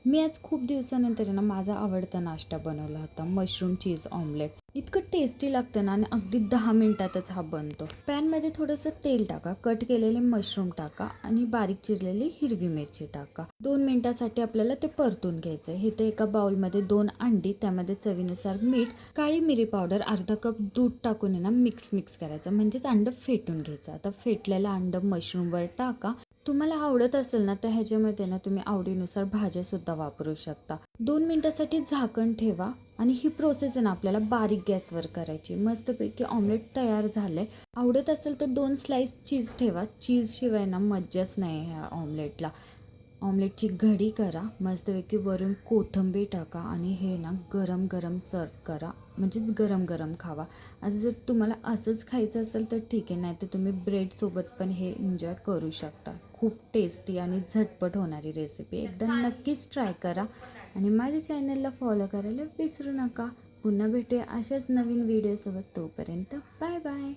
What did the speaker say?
मी आज खूप दिवसानंतर आहे ना माझा आवडता नाश्ता बनवला होता, मशरूम चीज ऑमलेट. इतकं टेस्टी लागतं ना आणि अगदी 10 मिनिटातच हा बनतो. पॅनमध्ये थोडंसं तेल टाका, कट केलेले मशरूम टाका आणि बारीक चिरलेली हिरवी मिरची टाका. 2 मिनिटासाठी आपल्याला ते परतून घ्यायचं आहे. इथे एका बाउलमध्ये 2 अंडी, त्यामध्ये चवीनुसार मीठ, काळी मिरी पावडर, अर्धा कप दूध टाकून आहे ना मिक्स करायचं, म्हणजेच अंडं फेटून घ्यायचं. आता फेटलेलं अंडं मशरूमवर टाका. तुम्हाला आवडत असेल ना तर ह्याच्यामध्ये ना तुम्ही आवडीनुसार भाज्यासुद्धा वापरू शकता. 2 मिनिटासाठी झाकण ठेवा आणि ही प्रोसेस आहे ना आपल्याला बारीक गॅसवर करायची. मस्तपैकी ऑमलेट तयार झालंय. आवडत असेल तर 2 स्लाइस चीज ठेवा. चीजशिवाय ना मज्जाच नाही ह्या ऑमलेटला. ऑमलेटची घडी करा, मस्तपैकी वरून कोथिंबीर टाका आणि हे ना गरम गरम सर्व करा, म्हणजेच गरम गरम खावा. आता जर तुम्हाला असंच खायचं असेल तर ठीक आहे, नाही तर तुम्ही ब्रेडसोबत पण हे एन्जॉय करू शकता. खूप टेस्टी आणि झटपट होणारी रेसिपी, एकदा नक्कीच ट्राय करा आणि माझ्या चॅनलला फॉलो करायला विसरू नका. पुन्हा भेटूया अशाच नवीन व्हिडिओसोबत. तोपर्यंत बाय बाय.